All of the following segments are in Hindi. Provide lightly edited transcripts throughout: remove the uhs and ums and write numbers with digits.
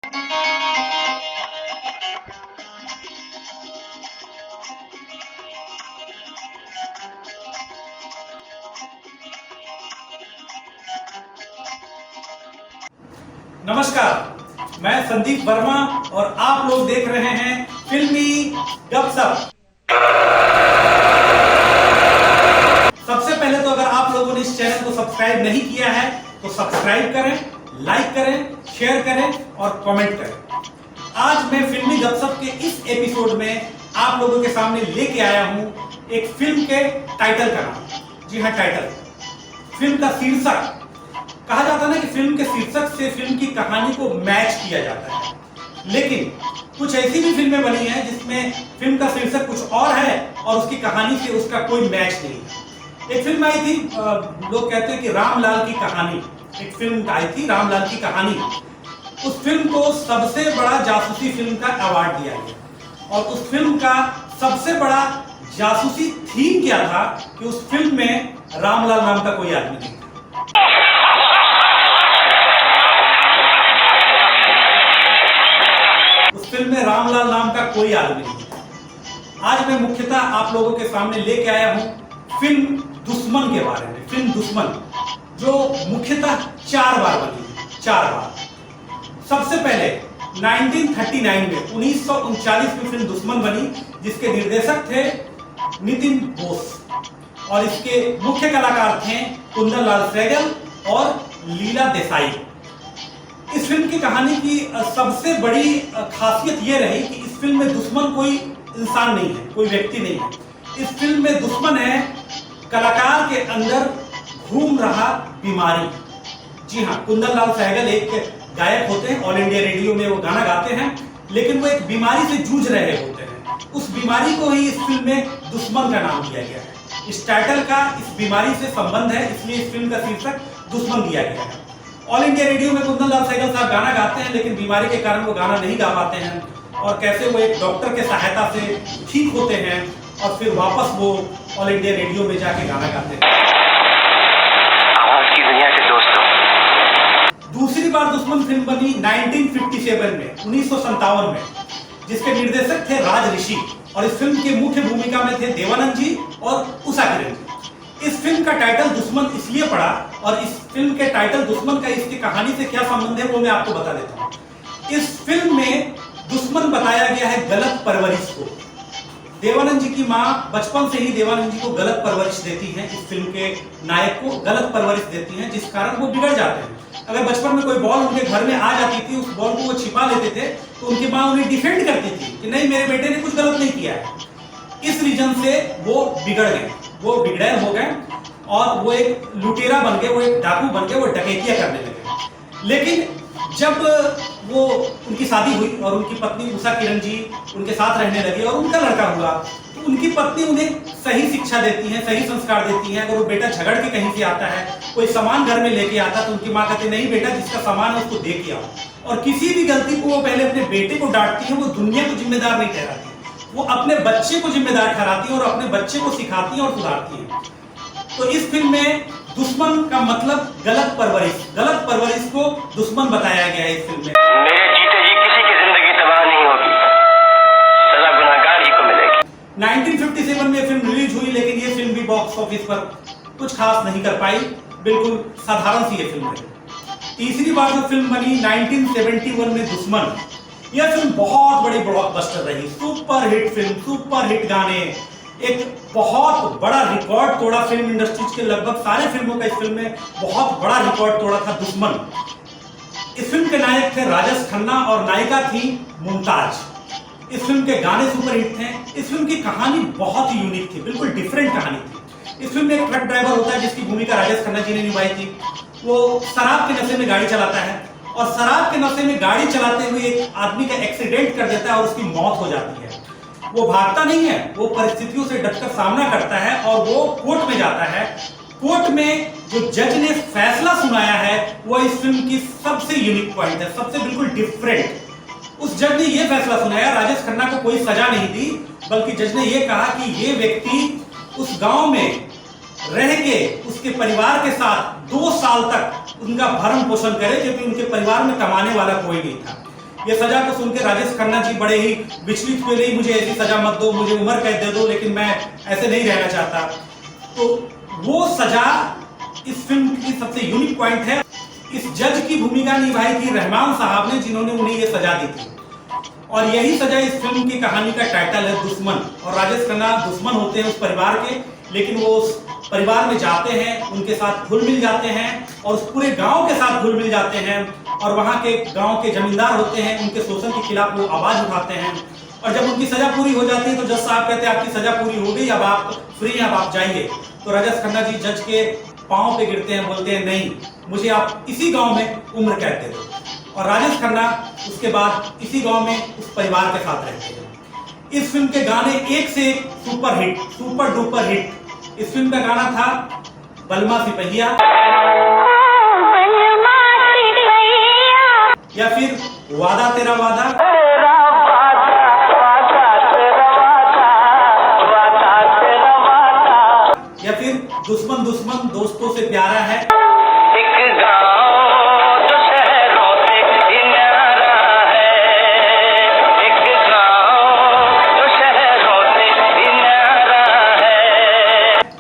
नमस्कार, मैं संदीप वर्मा और आप लोग देख रहे हैं फिल्मी गपशप। सबसे पहले तो अगर आप लोगों ने इस चैनल को सब्सक्राइब नहीं किया है तो सब्सक्राइब करें, लाइक करें, शेयर करें और कमेंट करें। आज मैं फिल्मी गपशप के इस एपिसोड में आप लोगों के सामने लेके आया हूं एक फिल्म के टाइटल का नाम। जी हाँ, टाइटल, फिल्म का शीर्षक। कहा जाता है ना कि फिल्म के शीर्षक से फिल्म की कहानी को मैच किया जाता है, लेकिन कुछ ऐसी भी फिल्में बनी हैं जिसमें फिल्म का शीर्षक कुछ और है और उसकी कहानी से उसका कोई मैच नहीं है। एक फिल्म आई थी, लोग कहते हैं कि रामलाल की कहानी। एक फिल्म आई थी रामलाल की कहानी। उस फिल्म को सबसे बड़ा जासूसी फिल्म का अवार्ड दिया गया और उस फिल्म का सबसे बड़ा जासूसी थीम क्या था कि उस फिल्म में रामलाल नाम का कोई आदमी नहीं था। फिल्म में रामलाल नाम का कोई आदमी नहीं। आज मैं मुख्यतः आप लोगों के सामने लेके आया हूं फिल्म दुश्मन के बारे में। फिल्म दुश्मन जो मुख्यतः 4 बार बनी, 4 बार। सबसे पहले 1939 में 1939 में फिल्म दुश्मन बनी, जिसके निर्देशक थे नितिन बोस और इसके मुख्य कलाकार थे कुंदन लाल सहगल और लीला देसाई। इस फिल्म की कहानी की सबसे बड़ी खासियत यह रही कि इस फिल्म में दुश्मन कोई इंसान नहीं है, कोई व्यक्ति नहीं है। इस फिल्म में दुश्मन है कलाकार के अंदर घूम रहा बीमारी। जी हाँ, कुंदन लाल सहगल एक गायक होते हैं, ऑल इंडिया रेडियो में वो गाना गाते हैं, लेकिन वो एक बीमारी से जूझ रहे होते हैं। उस बीमारी को ही इस फिल्म में दुश्मन का नाम दिया गया है। इस टाइटल का इस बीमारी से संबंध है, इसलिए इस फिल्म का शीर्षक दुश्मन दिया गया है। ऑल इंडिया रेडियो में कुंदन लाल सहगल साहब गाना गाते हैं, लेकिन बीमारी के कारण वो गाना नहीं गा पाते हैं और कैसे वो एक डॉक्टर के सहायता से ठीक होते हैं और फिर वापस वो ऑल इंडिया रेडियो में जाके गाना गाते हैं। आवाज की दुनिया के दोस्तों, दूसरी बार दुश्मन फिल्म बनी 1957 में, 1957 में, जिसके निर्देशक थे राज ऋषि और इस फिल्म की मुख्य भूमिका में थे देवानंद जी और उषा किरण जी। इस फिल्म का टाइटल दुश्मन इसलिए पड़ा और इस फिल्म के टाइटल दुश्मन का इसकी कहानी से क्या संबंध है वो मैं आपको बता देता हूं। इस फिल्म में दुश्मन बताया गया है गलत परवरिश को। देवानंद जी की मां बचपन से ही देवानंद जी को गलत परवरिश देती हैं। इस फिल्म के नायक को गलत परवरिश देती हैं, जिस कारण वो बिगड़ जाते हैं। अगर बचपन में कोई बॉल उनके घर में आ जाती थी, उस बॉल को वो छिपा लेते थे तो उनकी मां उन्हें डिफेंड करती थी कि नहीं, मेरे बेटे ने कुछ गलत नहीं किया है। इस रीजन से वो बिगड़ गए, वो बिगड़ैल हो गए और वो एक लुटेरा बन गए, वो एक डाकू बन गए, वो डकैतियां करने लगे। लेकिन जब वो उनकी शादी हुई और उनकी पत्नी उषा किरण जी उनके साथ रहने लगी और उनका लड़का हुआ, तो उनकी पत्नी उन्हें सही शिक्षा देती है, सही संस्कार देती है। अगर वो बेटा झगड़ के कहीं से आता है, कोई सामान घर में लेके आता, तो उनकी माँ कहती नहीं बेटा, जिसका सामान है उसको दे के आओ। और किसी भी गलती को वो पहले अपने बेटे को डांटती है, वो दुनिया को जिम्मेदार नहीं ठहराती, वो अपने बच्चे को जिम्मेदार ठहराती है और अपने बच्चे को सिखाती है और सुधारती है। तो इस फिल्म में दुश्मन का मतलब गलत परवरिश, गलत परवरिश को दुश्मन बताया गया है इस फिल्म में। मेरे जीते जी किसी की जिंदगी तबाह नहीं होगी, सजा गुनाहगार ही को मिलेगी। 1957 में फिल्म रिलीज हुई, लेकिन ये फिल्म भी बॉक्स ऑफिस पर कुछ खास नहीं कर पाई, बिल्कुल साधारण सी ये फिल्म है। तीसरी बार जो फिल्म बनी 1971 में दुश्मन, यह फिल्म बहुत बड़ी ब्लॉकबस्टर रही, super hit film, super hit गाने, एक बहुत बड़ा रिकॉर्ड तोड़ा फिल्म इंडस्ट्रीज के। लगभग सारे फिल्मों का इस फिल्म में बहुत बड़ा रिकॉर्ड तोड़ा था दुश्मन। इस फिल्म के नायक थे राजेश खन्ना और नायिका थी मुमताज। इस फिल्म के गाने सुपर हिट थे। इस फिल्म की कहानी बहुत ही यूनिक थी, बिल्कुल डिफरेंट कहानी थी। इस फिल्म में एक ट्रक ड्राइवर होता है जिसकी भूमिका राजेश खन्ना जी ने निभाई थी। वो शराब के नशे में गाड़ी चलाता है और शराब के नशे में गाड़ी चलाते हुए एक आदमी का एक्सीडेंट कर देता है और उसकी मौत हो जाती है। वो भागता नहीं है, वो परिस्थितियों से डटकर सामना करता है और वो कोर्ट में जाता है। कोर्ट में जो जज ने फैसला सुनाया है वो इस फिल्म की सबसे यूनिक पॉइंट है, सबसे बिल्कुल डिफरेंट। उस जज ने यह फैसला सुनाया, राजेश खन्ना को कोई सजा नहीं दी, बल्कि जज ने यह कहा कि ये व्यक्ति उस गांव में रह के उसके परिवार के साथ 2 साल तक उनका भरण पोषण करे, क्योंकि उनके परिवार में कमाने वाला कोई नहीं था। ये सजा को सुन के राजेश खन्ना जी बड़े ही विचलित हुए, नहीं मुझे ऐसी सजा मत दो, मुझे उम्र कैद दे दो, लेकिन मैं ऐसे नहीं रहना चाहता। तो वो सजा इस फिल्म की सबसे यूनिक पॉइंट है। इस जज की भूमिका निभाई थी रहमान साहब ने, जिन्होंने उन्हें ये सजा दी थी। और यही सजा इस फिल्म की कहानी का टाइटल है, दुश्मन। और राजेश खन्ना दुश्मन होते हैं उस परिवार के, लेकिन वो उस परिवार में जाते हैं, उनके साथ घुल मिल जाते हैं और उस पूरे गांव के साथ घुल मिल जाते हैं। और वहां के गांव के जमींदार होते हैं, उनके शोषण के खिलाफ वो आवाज उठाते हैं। और जब उनकी सजा पूरी हो जाती है तो जज साहब कहते हैं आपकी सजा पूरी हो गई, अब आप फ्री हैं, अब आप जाइए। तो राजेश खन्ना जी जज के पांव पे गिरते हैं, बोलते हैं नहीं, मुझे आप इसी गांव में उम्र कैद दे दो। और राजेश खन्ना उसके बाद इसी गांव में उस परिवार के साथ रहते हैं। इस फिल्म के गाने एक से एक super hit, super duper hit. इस फिल्म का गाना था बलमा सिपहिया, या फिर वादा तेरा वादा, या फिर दुश्मन दुश्मन दोस्तों से प्यारा है,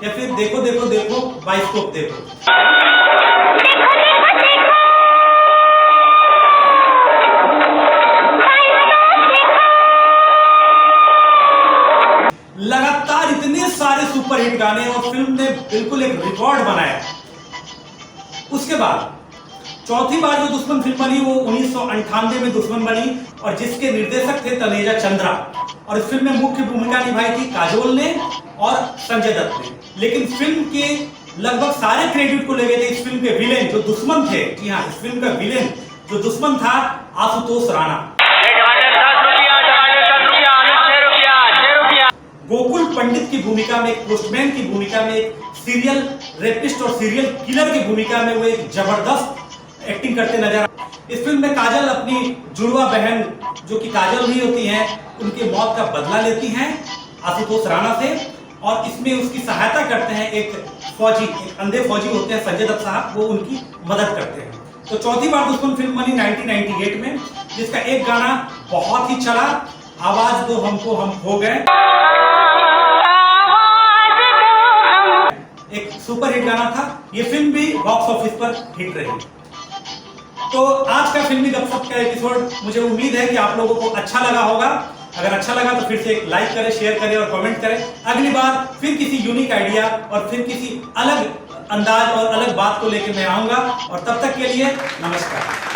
या फिर देखो देखो देखो बाइस्कोप देखो। लगातार इतने सारे सुपरहिट गाने और फिल्म ने बिल्कुल एक रिकॉर्ड बनाया। उसके बाद चौथी बार जो दुश्मन फिल्म बनी वो 1998 में दुश्मन बनी, और जिसके निर्देशक थे तनेजा चंद्रा। और इस फिल्म में मुख्य भूमिका निभाई थी काजोल ने और संजय दत्त ने। लेकिन फिल्म के लगभग सारे क्रेडिट को ले गए थे इस फिल्म के विलेन जो दुश्मन थे। जी हाँ, इस फिल्म का विलेन जो दुश्मन था आशुतोष राणा। गोकुल पंडित की भूमिका में, एक पोस्टमैन की भूमिका में, एक सीरियल रेपिस्ट और सीरियल किलर की भूमिका में वो एक जबरदस्त एक्टिंग करते नजर। इस फिल्म में काजल अपनी जुड़वा बहन जो कि काजल नहीं होती हैं, उनकी मौत का बदला लेती हैं आशुतोष राणा से। और इसमें उसकी सहायता करते हैं एक फौजी, एक अंधे फौजी होते हैं संजय दत्त साहब, वो उनकी मदद करते हैं। तो चौथी बार दुश्मन फिल्म बनी 1998 में, जिसका एक गाना बहुत ही चला, आवाज दो हमको हम खो गए, एक सुपर हिट गाना था। ये फिल्म भी बॉक्स ऑफिस पर हिट रही। तो आज का फिल्मी गपशप का एपिसोड मुझे उम्मीद है कि आप लोगों को अच्छा लगा होगा। अगर अच्छा लगा तो फिर से एक लाइक करें, शेयर करें और कमेंट करें। अगली बार फिर किसी यूनिक आइडिया और फिर किसी अलग अंदाज और अलग बात को लेकर मैं आऊंगा। और तब तक के लिए नमस्कार।